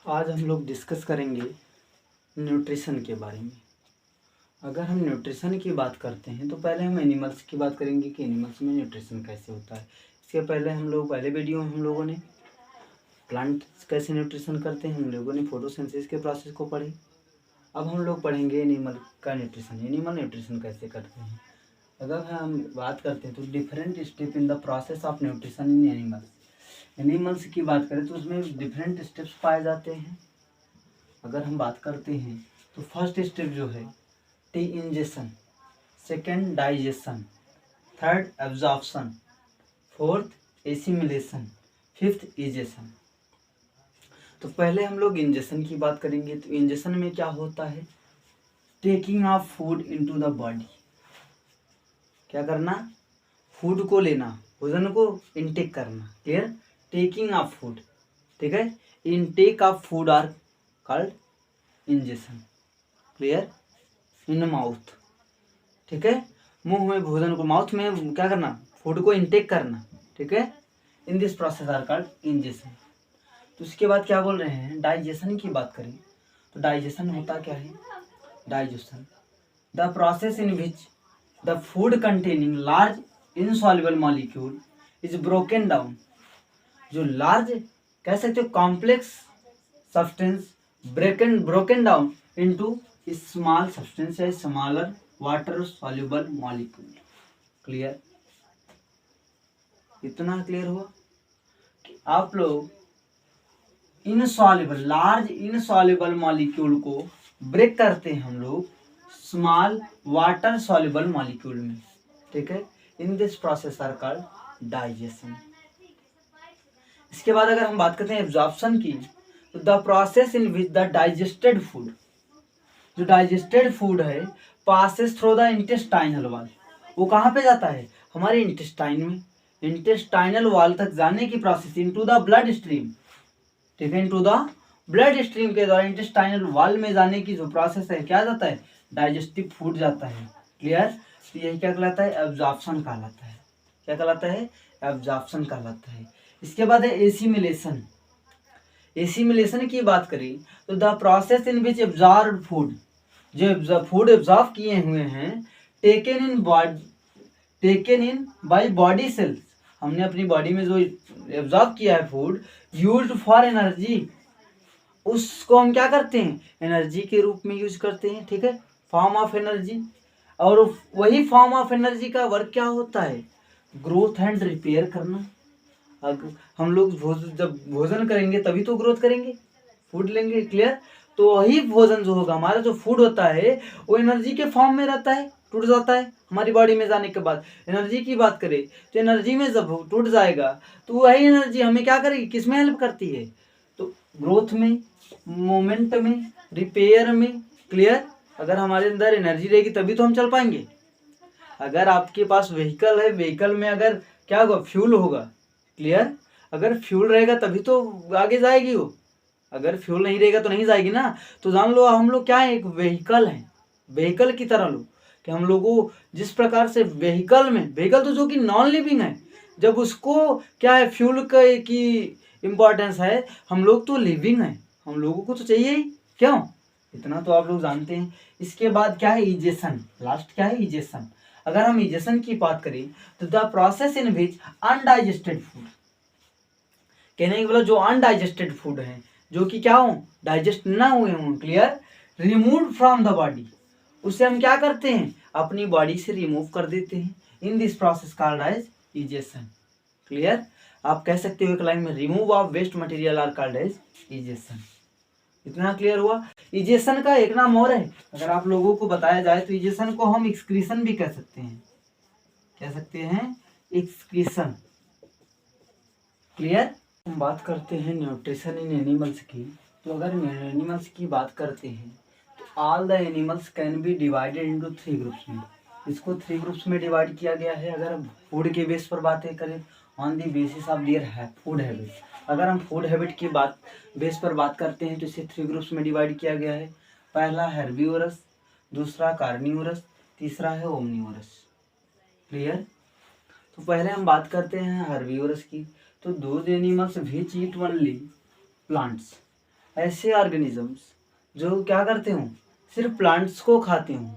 आज हम लोग डिस्कस करेंगे न्यूट्रिशन के बारे में। अगर हम न्यूट्रिशन की बात करते हैं तो पहले हम एनिमल्स की बात करेंगे कि एनिमल्स में न्यूट्रिशन कैसे होता है। इसके पहले पहले वीडियो में हम लोगों ने प्लांट्स कैसे न्यूट्रिशन करते हैं, हम लोगों ने फोटोसिंथेसिस के प्रोसेस को पढ़े। अब हम लोग पढ़ेंगे एनिमल का न्यूट्रिशन, एनिमल न्यूट्रिशन कैसे करते हैं। अगर हम बात करते हैं तो different step in the process of nutrition in animals. Animals की बात करें तो उसमें डिफरेंट स्टेप्स पाए जाते हैं। अगर हम बात करते हैं तो फर्स्ट स्टेप जो है T ingestion, second digestion, third absorption, fourth assimilation, fifth egestion. तो पहले हम लोग इंजेशन की बात करेंगे। तो इंजेशन में क्या होता है, taking of food into the body. क्या करना, फूड को लेना, भोजन को इनटेक करना। क्लियर, टेकिंग ऑफ फूड, ठीक है। Intake of food are called ingestion. Clear, in mouth, ठीक है। मुंह में भोजन को, माउथ में क्या करना, फूड को इनटेक करना, ठीक है। In this process are called ingestion. तो उसके बाद क्या बोल रहे हैं, डाइजेशन की बात करें तो डाइजेशन होता क्या है, digestion the process in which the food containing large insoluble molecule is broken down. जो लार्ज कह सकते हो complex substance broken down into small substance या smaller water soluble molecule. Clear, इतना क्लियर हुआ कि आप लोग इनसॉल्युबल, लार्ज इनसॉल्युबल मॉलिक्यूल को ब्रेक करते हैं हम लोग स्मॉल वाटर सॉल्युबल मॉलिक्यूल में, ठीक है। In this process are called digestion. इसके बाद अगर हम बात करते हैं एब्जॉर्प्शन की, तो the process in which the digested food, जो डाइजेस्टेड फूड है, passes through the intestinal wall. वो कहाँ पे जाता है, हमारे इंटेस्टाइन में, इंटेस्टाइनल वॉल तक जाने की process into the blood stream, ठीक है। इनटू द ब्लड स्ट्रीम के द्वारा इंटेस्टाइनल वॉल में जाने की जो प्रोसेस है, क्या जाता है, डाइजेस्टिव फूड जाता है। क्लियर, तो यही क्या कहलाता है, एब्जॉर्प्शन कहलाता है। क्या कहलाता है, एब्जॉर्प्शन कहलाता है। इसके बाद है एसिमिलेशन। एसिमिलेशन की बात करें तो the process in which absorb food, जो फूड एब्जॉर्ब किए हुए हैं, taken in by body cells, हमने अपनी बॉडी में जो एब्जॉर्ब किया है फूड, यूज्ड फॉर एनर्जी, उसको हम क्या करते हैं, एनर्जी के रूप में यूज करते हैं, ठीक है, फॉर्म ऑफ एनर्जी। और वही फॉर्म ऑफ एनर्जी का वर्क क्या होता है, ग्रोथ एंड रिपेयर करना। अगर हम लोग जब भोजन करेंगे तभी तो ग्रोथ करेंगे, फूड लेंगे। क्लियर, तो वही भोजन जो होगा, हमारा जो फूड होता है वो एनर्जी के फॉर्म में रहता है, टूट जाता है हमारी बॉडी में जाने के बाद। एनर्जी की बात करें तो एनर्जी में जब टूट जाएगा तो वही एनर्जी हमें क्या करेगी, किस में हेल्प करती है, तो ग्रोथ में, मूवमेंट में, रिपेयर में। क्लियर, अगर हमारे अंदर एनर्जी रहेगी तभी तो हम चल पाएंगे। अगर आपके पास व्हीकल है, व्हीकल में अगर क्या होगा, फ्यूल होगा। क्लियर, अगर फ्यूल रहेगा तभी तो आगे जाएगी वो, अगर फ्यूल नहीं रहेगा तो नहीं जाएगी ना। तो जान लो हम लोग क्या है, एक व्हीकल है, व्हीकल की तरह लो कि हम लोगों जिस प्रकार से व्हीकल में, व्हीकल तो जो कि नॉन लिविंग है, जब उसको क्या है, फ्यूल की इम्पोर्टेंस है, हम लोग तो लिविंग है, हम लोगों को तो चाहिए ही, क्यों, इतना तो आप लोग जानते हैं। इसके बाद क्या है, इजेशन। लास्ट क्या है, इजेशन। अगर हम इजेशन की बात करें तो the process in which undigested food, कहने के मतलब जो अनडाइजेस्टेड फूड है, जो कि क्या हो, डाइजेस्ट ना हुए हों, clear, remove from the body, उसे हम क्या करते हैं, अपनी बॉडी से रिमूव कर देते हैं। In this process called as egestion. Clear, आप कह सकते हो एक लाइन में, remove of waste material are called as egestion. इतना क्लियर हुआ। इजेशन का एक नाम और है, अगर आप लोगों को बताया जाए तो इजेशन को हम एक्सक्रीशन भी कह सकते हैं, कह सकते हैं एक्सक्रीशन। क्लियर, हम बात करते हैं न्यूट्रिशन इन एनिमल्स की। तो अगर एनिमल्स की बात करते हैं तो all the animals can be divided into 3 groups में। इसको 3 ग्रुप्स में डिवाइड किया गया है। अगर हम फूड के बेस पर बातें करें, on the basis of their food habit, अगर हम फूड हैबिट की बात बेस पर बात करते हैं तो इसे 3 ग्रुप्स में डिवाइड किया गया है। पहला हेर्बिवोरस, दूसरा कार्निवोरस, तीसरा है ओमनिवोरस। क्लियर, तो पहले हम बात करते हैं हेर्बिवोरस की। तो those animals which eat only plants, ऐसे ऑर्गेनिजम्स जो क्या करते हो, सिर्फ प्लांट्स को खाते हो,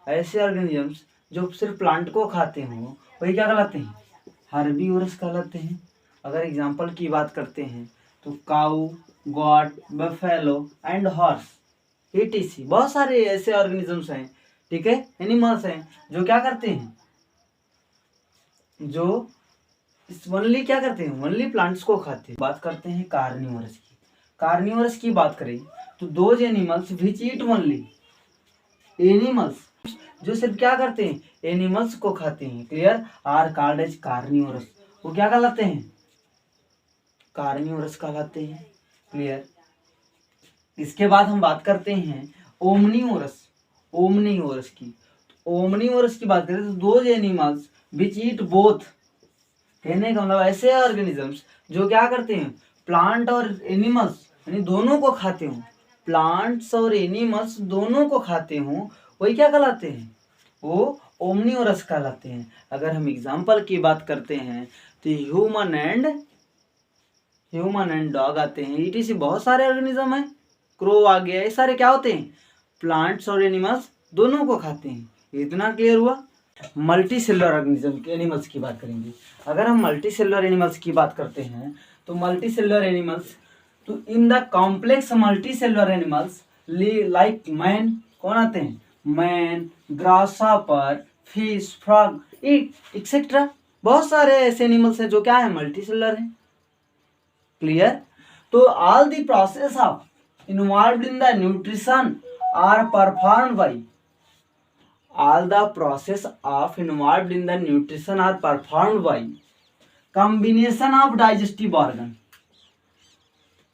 ऐसे ऑर्गेनिजम्स जो सिर्फ प्लांट को खाते हो वही क्या कहलाते हैं, हर्बीवोरस कहलाते हैं। अगर एग्जांपल की बात करते हैं तो cow, goat, buffalo and horse, etc बहुत सारे ऐसे ऑर्गेनिजम्स हैं, ठीक है, एनिमल्स हैं जो क्या करते हैं, जो ओनली क्या करते हैं, ओनली प्लांट्स को खाते हैं। बात करते हैं कार्निवोरस की। कार्निवोरस की बात करें तो those animals which eat only, animals जो सिर्फ क्या करते हैं, एनिमल्स को खाते हैं, clear, are called as carnivorous, वो क्या कहलाते हैं, कार्निवोरस कहलाते हैं, क्लियर। इसके बाद हम बात करते हैं ओमनीवोरस, ओमनीवोरस की। ओमनीवोरस की बात करें तो those animals which eat both, कहने का मतलब ऐसे ऑर्गेनिजम्स जो क्या करते हैं, प्लांट और एनिमल्स यानी दोनों को खाते हो, प्लांट्स और एनिमल्स दोनों को खाते हो, वही क्या कहलाते हैं, वो ओमनीवोरस कहलाते हैं। अगर हम एग्जाम्पल की बात करते हैं तो ह्यूमन एंड डॉग आते हैं, etc बहुत सारे ऑर्गेनिज्म हैं, क्रो आ गया, ये सारे क्या होते हैं, प्लांट्स और एनिमल्स दोनों को खाते हैं। इतना क्लियर हुआ। मल्टी सेलुलर ऑर्गेनिज्म के एनिमल्स की बात करेंगे। अगर हम मल्टी सेलुलर एनिमल्स की बात करते हैं तो मल्टी सेलुलर एनिमल्स, तो in the complex multi cellular animals like man, कौन आते हैं, man, grasshopper, fish, frog, etcetera बहुत सारे ऐसे एनिमल्स हैं जो क्या है, मल्टी सेलुलर हैं, क्लियर। तो all the process of involved in the nutrition are performed by, all the process of involved in the nutrition are performed by combination of digestive organ,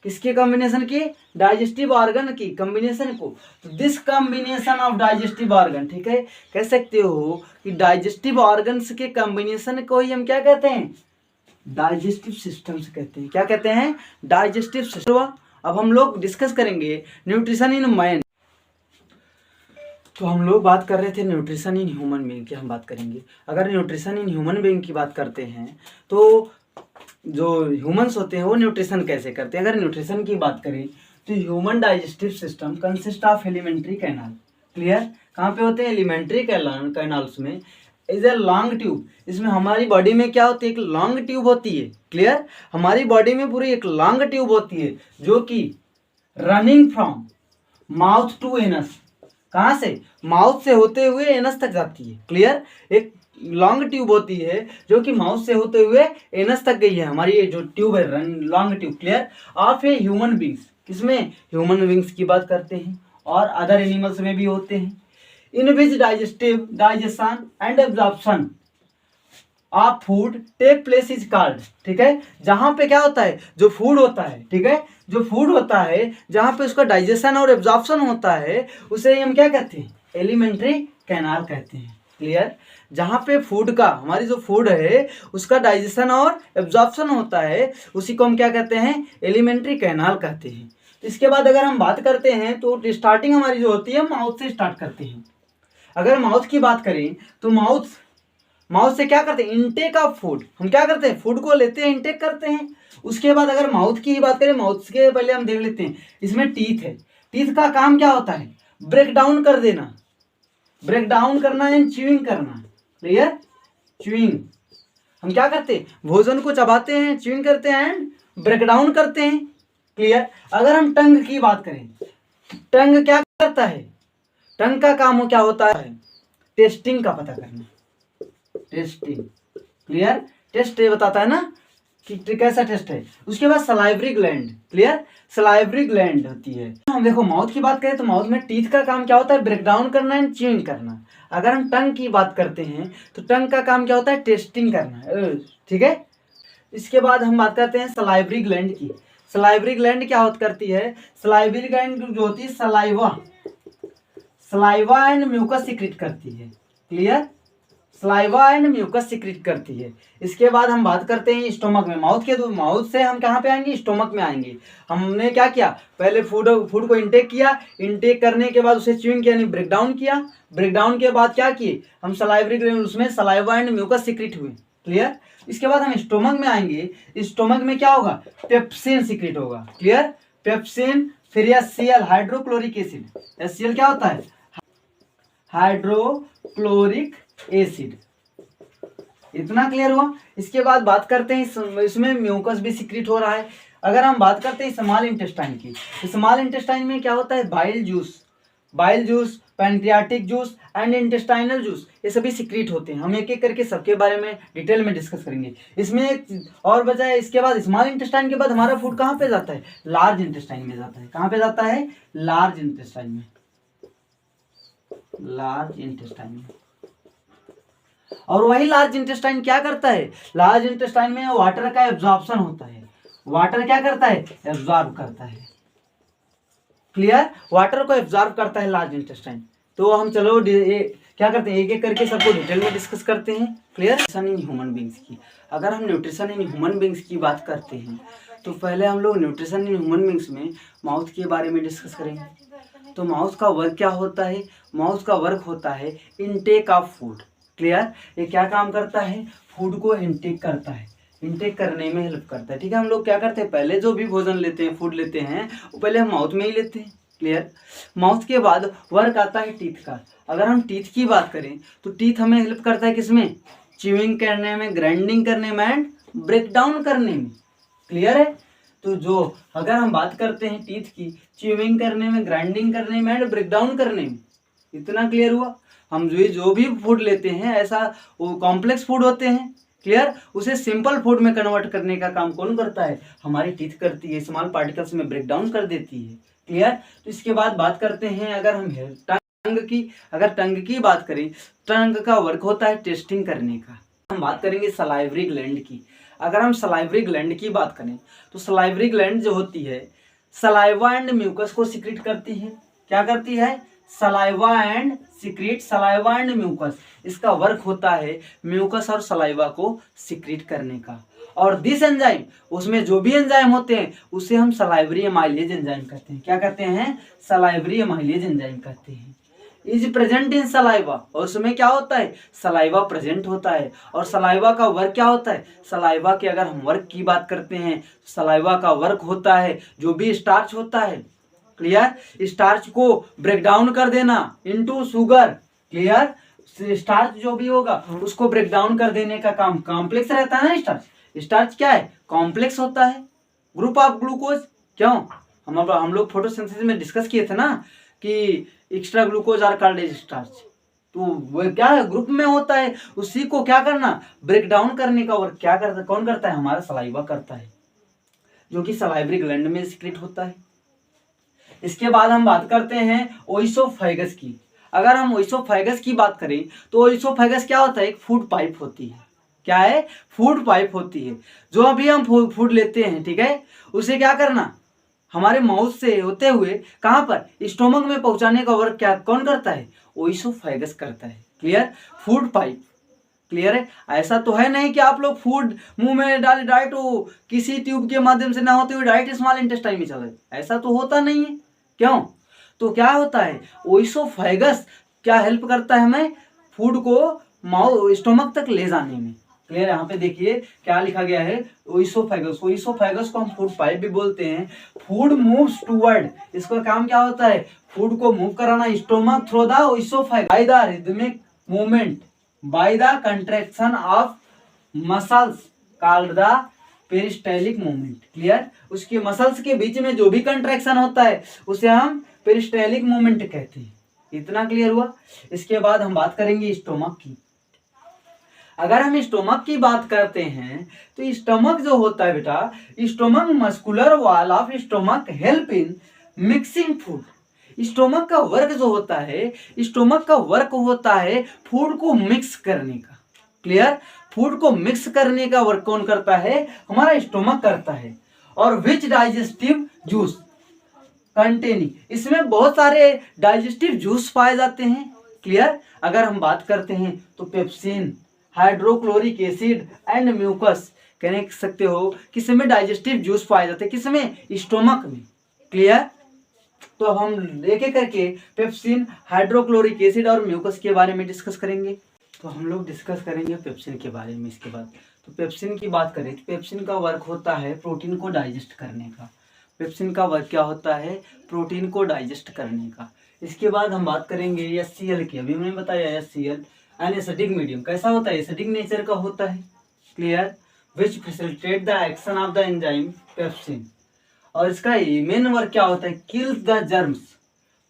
किसके कॉम्बिनेशन की, digestive organ की combination को। तो this combination of digestive organ, ठीक है, कह सकते हो कि डाइजेस्टिव ऑर्गन्स के कॉम्बिनेशन को ही हम क्या कहते हैं, डाइजेस्टिव सिस्टम से कहते हैं। क्या कहते हैं, डाइजेस्टिव सिस्टम। अब हम लोग डिस्कस करेंगे न्यूट्रिशन इन मैन। तो हम लोग बात कर रहे थे न्यूट्रिशन इन ह्यूमन बीइंग की, हम बात करेंगे। अगर न्यूट्रिशन इन ह्यूमन बीइंग की बात करते हैं तो जो ह्यूमंस होते हैं वो न्यूट्रिशन कैसे करते हैं। अगर न्यूट्रिशन की बात करें तो human digestive system consist of alimentary canal, clear, कहाँ पे होते हैं, एलिमेंट्री कैनाल्स में, इज ए लॉन्ग ट्यूब। इसमें हमारी बॉडी में क्या होती है, एक लॉन्ग ट्यूब होती है, क्लियर, हमारी बॉडी में पूरी एक लॉन्ग ट्यूब होती है जो कि running from mouth to anus, कहाँ से, माउथ से होते हुए एनस तक जाती है, क्लियर, एक लॉन्ग ट्यूब होती है जो कि माउथ से होते हुए एनस तक गई है हमारी ये जो ट्यूब है, long tube, clear, of a human beings. किसमें, ह्यूमन बींग्स की बात करते हैं और अदर एनिमल्स में भी होते हैं। In which digestion and absorption of food take place is called, ठीक है, जहां पे क्या होता है, जो फूड होता है, ठीक है, जो फूड होता है जहां पे उसका डाइजेशन और एब्जॉर्प्शन होता है उसे हम क्या कहते हैं, एलिमेंट्री कैनाल कहते हैं, क्लियर। जहां पे फूड का, हमारी जो फूड है उसका डाइजेशन और एब्जॉर्प्शन होता है उसी को हम क्या कहते हैं, एलिमेंट्री कैनाल कहते हैं। इसके बाद अगर हम बात करते हैं तो स्टार्टिंग हमारी जो होती है माउथ से स्टार्ट करते हैं। अगर माउथ की बात करें तो माउथ से क्या करते हैं, इनटेक ऑफ फूड, हम क्या करते हैं, फूड को लेते हैं, इनटेक करते हैं। उसके बाद अगर माउथ की ही बात करें, माउथ के पहले हम देख लेते हैं, इसमें टीथ है, टीथ का काम क्या होता है, ब्रेक डाउन कर देना, ब्रेक डाउन करना एंड च्यूइंग करना, क्लियर, च्यूइंग, हम क्या करते हैं, भोजन को चबाते हैं, च्यूइंग करते हैं एंड ब्रेक डाउन करते हैं, क्लियर। अगर हम टंग की बात करें, टंग क्या करता है, टंग का काम क्या होता है, टेस्टिंग का पता करना, टेस्टिंग, क्लियर, टेस्ट ये बताता है ना कि कैसा टेस्ट है। उसके बाद salivary gland, clear, salivary gland होती है। हम देखो माउथ की बात करें तो माउथ में टीथ का काम क्या होता है, ब्रेक डाउन करना एंड च्यूइंग करना। अगर हम टंग की बात करते हैं तो टंग का काम क्या होता है, टेस्टिंग करना, ठीक है। इसके बाद हम बात करते हैं सलाइवरी ग्लैंड की। सलाइवरी ग्लैंड क्या करती है, सलाइवरी ग्लैंड जो होती है सलाइवा एंड म्यूकस सीक्रेट करती है, clear, saliva and mucus secrete करती है। इसके बाद हम बात करते हैं स्टोमक में। माउथ से हम कहाँ पे आएंगे, स्टोमक में आएंगे। हमने क्या किया, पहले फूड को इंटेक किया, इंटेक करने के बाद उसे च्यूइंग किया, यानी ब्रेक डाउन किया, ब्रेक डाउन के बाद क्या किए हम, सलाइवरी ग्लैंड, उसमें सलाइवा एंड म्यूकस सीक्रेट हुए, क्लियर। इसके बाद हम स्टोमक में आएंगे, स्टोमक में क्या होगा, पेप्सिन सीक्रेट होगा, क्लियर, पेप्सिन, फिर HCl हाइड्रोक्लोरिक एसिड। HCl क्या होता है? Hydrochloric acid. इतना क्लियर हुआ। इसके बाद बात करते हैं इसमें म्यूकस भी सिक्रीट हो रहा है। अगर हम बात करते हैं स्मॉल इंटेस्टाइन की, स्मॉल इंटेस्टाइन में क्या होता है? Bile juice, pancreatic juice and intestinal juice, ये सभी सिक्रीट होते हैं। हम एक एक करके सबके बारे में डिटेल में डिस्कस करेंगे। इसमें एक और वजह है, इसके बाद स्मॉल इंटेस्टाइन के बाद हमारा फूड कहाँ पे जाता है? लार्ज इंटेस्टाइन में जाता है। कहाँ पे जाता है? लार्ज इंटेस्टाइन में। लार्ज इंटेस्टाइन में। और वही लार्ज इंटेस्टाइन क्या करता है? लार्ज इंटेस्टाइन में वाटर का एब्जॉर्प्शन होता है। वाटर क्या करता है? एब्जॉर्ब करता है। क्लियर? वाटर को एब्जॉर्ब करता है लार्ज इंटेस्टाइन। तो हम चलो क्या करते हैं, एक एक करके सबको डिटेल में डिस्कस करते हैं। Clear? Nutrition in human beings की, अगर हम न्यूट्रिशन इन ह्यूमन बींग्स की बात करते हैं तो पहले हम लोग न्यूट्रिशन इन ह्यूमन बींग्स में माउथ के बारे में डिस्कस करेंगे। तो माउथ का वर्क क्या होता है? माउथ का वर्क होता है इनटेक ऑफ फूड। क्लियर? ये क्या काम करता है? फूड को इनटेक करता है, इनटेक करने में हेल्प करता है। ठीक है, हम लोग क्या करते हैं, पहले जो भी भोजन लेते हैं, फूड लेते हैं, वो पहले हम माउथ में ही लेते हैं। क्लियर? माउथ के बाद वर्क आता है टीथ का। अगर हम टीथ की बात करें तो टीथ हमें हेल्प करता है किसमें? च्यूइंग करने में, ग्राइंडिंग करने में एंड ब्रेक डाउन करने में। क्लियर है? तो जो अगर हम बात करते हैं टीथ की, च्यूइंग करने में, ग्राइंडिंग करने में एंड ब्रेक डाउन करने में। इतना क्लियर हुआ? हम जो भी फूड लेते हैं, ऐसा वो कॉम्प्लेक्स फूड होते हैं। क्लियर? उसे सिंपल फूड में कन्वर्ट करने का काम कौन करता है? हमारी टीथ करती है, स्मॉल पार्टिकल्स में ब्रेक डाउन कर देती है। क्लियर? तो इसके बाद बात करते हैं, अगर हम टंग की, अगर टंग की बात करें, टंग का वर्क होता है टेस्टिंग करने का। हम बात करेंगे सलाइवरी ग्लैंड की। अगर हम सलाइवरी ग्लैंड की बात करें तो सलाइवरी ग्लैंड जो होती है, सलाइवा एंड म्यूकस को सिक्रीट करती है। क्या करती है? Saliva and secrete, saliva and mucus. इसका वर्क होता है म्यूकस और सलाइवा को सिक्रीट करने का। और दिस एंजाइम, उसमें जो भी एंजाइम होते हैं उसे हम सलाइवरी एमाइलेज एंजाइम कहते हैं। क्या कहते हैं? सलाइवरी एमाइलेज एंजाइम कहते हैं। इज प्रेजेंट इन सलाइवा, और उसमें क्या होता है? सलाइवा प्रेजेंट होता है। और सलाइवा का वर्क क्या होता है? सलाइवा के अगर हम वर्क की बात करते हैं, सलाइवा का वर्क होता है जो भी स्टार्च होता है, क्लियर, स्टार्च को ब्रेक डाउन कर देना इनटू शुगर। क्लियर? स्टार्च जो भी होगा उसको ब्रेक डाउन कर देने का काम। कॉम्प्लेक्स रहता है ना स्टार्च। स्टार्च क्या है? कॉम्प्लेक्स होता है, ग्रुप ऑफ ग्लूकोज। क्यों? हम लोग फोटोसिंथेसिस में डिस्कस किए थे ना कि extra glucose are called as starch. तो वो क्या है? ग्रुप में होता है। उसी को क्या करना? ब्रेक डाउन करने का वर्क क्या करता है? कौन करता है? हमारा सलाइवा करता है, जो कि सलाइवरी ग्लैंड में सिक्रीट होता है। इसके बाद हम बात करते हैं ओइसोफेगस की। अगर हम ओइसोफेगस की बात करें तो ओइसोफेगस क्या होता है? एक फूड पाइप होती है। क्या है? फूड पाइप होती है। जो अभी हम फूड लेते हैं, ठीक है, उसे क्या करना? हमारे माउथ से होते हुए कहाँ पर? स्टोमक में पहुंचाने का वर्क क्या कौन करता है? ओइसोफेगस करता है। क्लियर? Food pipe. क्लियर है? ऐसा तो है नहीं कि आप लोग फूड मुंह में डाले डायरेक्ट वो किसी ट्यूब के माध्यम से ना होते हुए डायरेक्ट स्मॉल इंटेस्टाइन में चले, ऐसा तो होता नहीं है। क्यों? तो क्या होता है? ओइसोफेगस क्या हेल्प करता है हमें? फूड को माउथ स्टोमक तक ले जाने में। क्लियर? यहाँ पे देखिए क्या लिखा गया है, ओइसोफेगस। ओइसोफेगस को हम फूड पाइप भी बोलते हैं। फूड मूव्स टुवर्ड, इसका काम क्या होता है? फूड को मूव कराना stomach through the oesophagus by the rhythmic movement, by the contraction of muscles called the peristaltic movement. Clear? उसके मसल्स के बीच में जो भी कंट्रैक्शन होता है उसे हम पेरिस्टाइलिक मूवमेंट कहते हैं। इतना क्लियर हुआ? इसके बाद हम बात करेंगे स्टोमक की। अगर हम स्टोमक की बात करते हैं तो स्टोमक जो होता है बेटा, stomach muscular wall of stomach help in mixing food. Stomach का वर्क जो होता है, स्टोमक का वर्क होता है फूड को मिक्स करने का। क्लियर? फूड को मिक्स करने का वर्क कौन करता है? हमारा स्टोमक करता है। और विच डाइजेस्टिव जूस कंटेनिंग, इसमें बहुत सारे डाइजेस्टिव जूस पाए जाते हैं। क्लियर? अगर हम बात करते हैं तो pepsin, hydrochloric acid and mucus कह सकते हो किसमें डाइजेस्टिव जूस पाए जाते हैं? किसमें? स्टोमक में। क्लियर? तो हम एक एक करके पेप्सिन, हाइड्रोक्लोरिक एसिड और म्यूकस के बारे में डिस्कस करेंगे। तो हम लोग डिस्कस करेंगे पेप्सिन के बारे में। इसके बाद तो पेप्सिन की बात करें तो पेप्सिन का वर्क होता है प्रोटीन को डाइजेस्ट करने का। पेप्सिन का वर्क क्या होता है, प्रोटीन को डाइजेस्ट करने का। इसके बाद हम बात करेंगे HCl की। अभी मैंने बताया HCl एन एसिडिक मीडियम कैसा होता है, एसिडिक नेचर का होता है, clear, which facilitate the action of the enzyme pepsin. और इसका मेन वर्क क्या होता है, kills the germs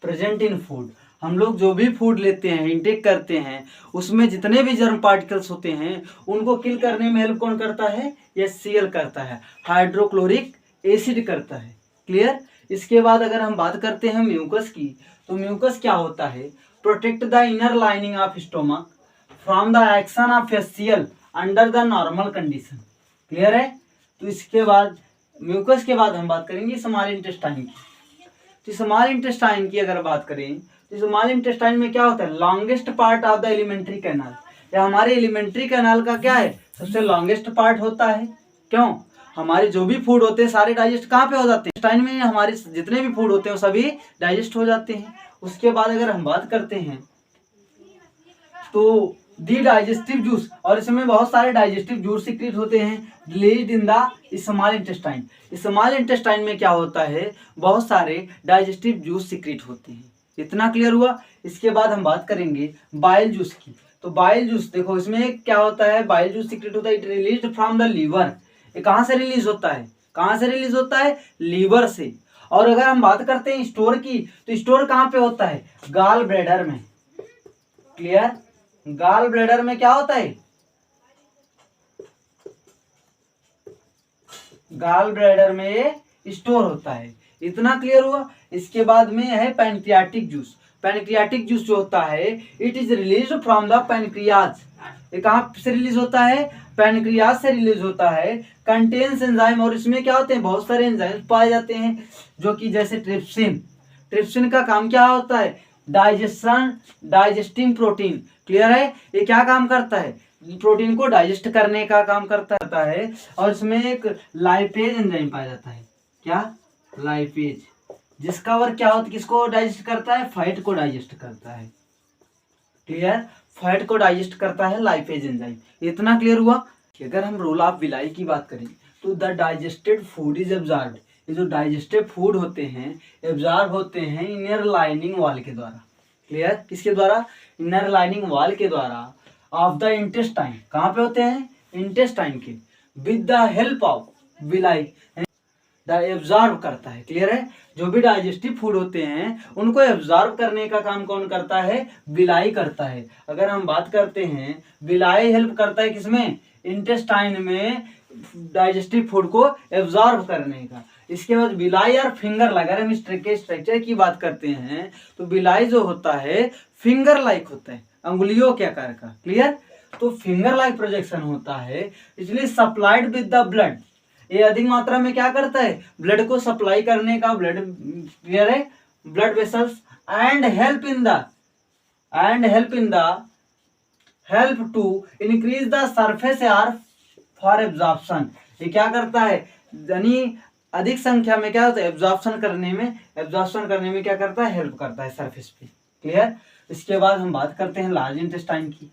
present in food. हम लोग जो भी फूड लेते हैं, इंटेक करते हैं, उसमें जितने भी जर्म पार्टिकल्स होते हैं उनको किल करने में हेल्प कौन करता है, HCl करता है, हाइड्रोक्लोरिक एसिड करता है, क्लियर। इसके बाद अगर हम बात करते हैं म्यूकस की, तो म्यूकस क्या होता है, protect the inner lining of stomach from the action of HCl under the normal condition, clear है। तो इसके बाद म्यूकस के बाद हम बात करेंगे स्मॉल इंटेस्टाइन की। तो स्मॉल इंटेस्टाइन की अगर बात करें तो स्मॉल इंटेस्टाइन में क्या होता है, longest part of the alimentary canal. या हमारे एलिमेंट्री कैनाल का क्या है, सबसे लॉन्गेस्ट पार्ट होता है। क्यों, हमारे जो भी फूड होते हैं सारे डाइजेस्ट कहाँ पे हो जाते हैं, इंटेस्टाइन में। हमारे जितने भी फूड होते हैं वो सभी डाइजेस्ट हो जाते हैं। उसके बाद अगर हम बात करते हैं तो दी डाइजेस्टिव जूस, और इसमें बहुत सारे डाइजेस्टिव जूस सीक्रेट होते हैं released in the small intestine. Small intestine में क्या होता है, बहुत सारे डाइजेस्टिव जूस सीक्रेट होते हैं। इतना क्लियर हुआ। इसके बाद हम बात करेंगे बाइल जूस की। तो बाइल जूस देखो, इसमें क्या होता है, बाइल जूस सीक्रेट होता है, it released from the liver. ये कहाँ से रिलीज होता है, कहाँ से रिलीज होता है, लीवर से। और अगर हम बात करते हैं स्टोर की, तो स्टोर कहाँ पे होता है, गाल ब्लैडर में, क्लियर। गाल ब्लैडर में क्या होता है, गाल ब्लैडर में स्टोर होता है। इतना क्लियर हुआ। इसके बाद में है पैनक्रियाटिक जूस। पैनक्रियाटिक जूस जो होता है, it is release from the pancreas. ये कहाँ से रिलीज होता है, पैनक्रियाज से रिलीज होता है। कंटेन्स एंजाइम, और इसमें क्या होते हैं, बहुत सारे एंजाइम्स पाए जाते हैं, जो कि जैसे ट्रिप्सिन। ट्रिप्सिन का काम क्या होता है, डाइजेस्टिंग प्रोटीन, क्लियर है। ये क्या काम करता है, प्रोटीन को डाइजेस्ट करने का काम करता है। और इसमें एक लाइपेज एंजाइम पाया जाता है, क्या, लाइपेज, जिसका वर्क क्या होता है, किसको डाइजेस्ट करता है, फैट को डाइजेस्ट करता है, क्लियर। फैट को डाइजेस्ट करता है लाइपेज एंजाइम। इतना क्लियर हुआ। कि अगर हम रोल ऑफ विलाई की बात करें तो the digested food is absorbed. ये जो डाइजेस्टेड फूड होते हैं एब्जॉर्ब होते हैं इनर लाइनिंग वॉल के द्वारा, क्लियर। किसके द्वारा, इनर लाइनिंग वॉल के द्वारा ऑफ द इंटेस्टाइन। कहाँ पे होते हैं, इंटेस्टाइन के, with the help of villi absorb करता है, क्लियर है। जो भी डाइजेस्टिव फूड होते हैं उनको एब्जॉर्ब करने का काम कौन करता है, विलाई करता है। अगर हम बात करते हैं, विलाई हेल्प करता है किसमें, इंटेस्टाइन में, डाइजेस्टिव फूड को एब्जॉर्ब करने का। इसके बाद विलाई और फिंगर, अगर हम स्ट्रक्चर की बात करते हैं तो विलाई जो होता है फिंगर लाइक होता है, अंगुलियों के आकार का, क्लियर। तो फिंगर लाइक प्रोजेक्शन होता है, इसलिए सप्लाइड विद द ब्लड। ये अधिक मात्रा में क्या करता है, ब्लड को सप्लाई करने का, ब्लड, क्लियर है, blood vessels, and help to increase the surface area for absorption. ये क्या करता है, यानी अधिक संख्या में क्या होता है, एब्जॉर्प्शन करने में क्या करता है, हेल्प करता है सरफेस पे, क्लियर। इसके बाद हम बात करते हैं लार्ज इंटेस्टाइन की।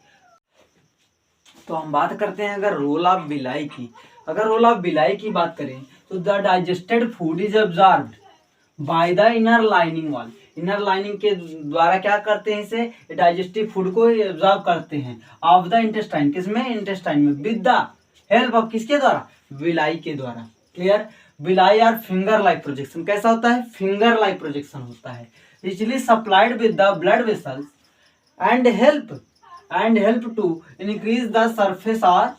तो हम बात करते हैं अगर रोल ऑफ विलाई की। अगर रोल ऑफ विलाई की बात करें तो the digested food is absorbed by the inner lining wall. Inner lining के द्वारा क्या करते हैं, इसे डाइजेस्टिव फूड को एब्जॉर्ब करते हैं ऑफ द इंटेस्टाइन, किसमें, इंटेस्टाइन में, विद द हेल्प ऑफ किसके द्वारा, विलाई के द्वारा, क्लियर। विलाई और फिंगर लाइक प्रोजेक्शन कैसा होता है, फिंगर लाइक प्रोजेक्शन होता है, इसलिए supplied with the blood vessels and help to increase the surface area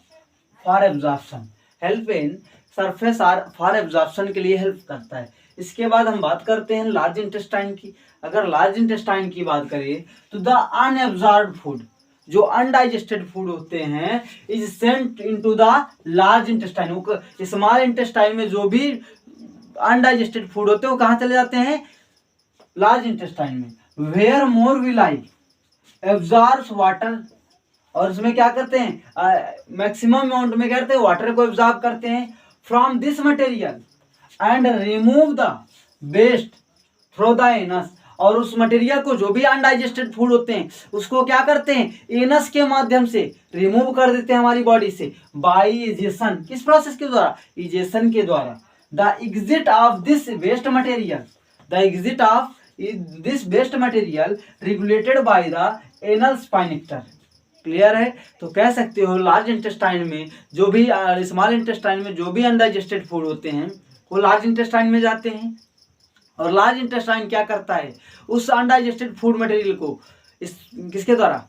for absorption. Help in surface area for absorption के लिए हेल्प करता है। इसके बाद हम बात करते हैं लार्ज इंटेस्टाइन की। अगर लार्ज इंटेस्टाइन की बात करें तो द अनएब्जॉर्ब्ड फूड, जो अनडाइजेस्टेड फूड होते हैं, is sent into the large intestine. Small intestine में जो भी अनडाइजेस्टेड फूड होते हैं वो कहाँ चले जाते हैं, लार्ज इंटेस्टाइन में, where more villi absorbs water. और इसमें क्या करते हैं, मैक्सिमम अमाउंट में करते हैं, वाटर को एब्जॉर्ब करते हैं from this material and remove the waste through the anus. और उस मटेरियल को, जो भी अनडाइजेस्टेड फूड होते हैं उसको क्या करते हैं, एनस के माध्यम से रिमूव कर देते हैं हमारी बॉडी से, बाय इजेशन। किस प्रोसेस के द्वारा, इजेशन के द्वारा, the exit of this waste material, the exit of this waste material regulated by the anal sphincter. Clear है? तो कह सकते हो लार्ज इंटेस्टाइन में जो भी स्मॉल इंटेस्टाइन में जो भी अनडाइजेस्टेड फूड होते हैं वो लार्ज इंटेस्टाइन में जाते हैं, और लार्ज इंटेस्टाइन क्या करता है, उस अनडाइजेस्टेड फूड मटेरियल को किसके द्वारा,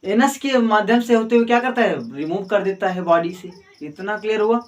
एनस के माध्यम से होते हुए क्या करता है, रिमूव कर देता है बॉडी से। इतना क्लियर हुआ?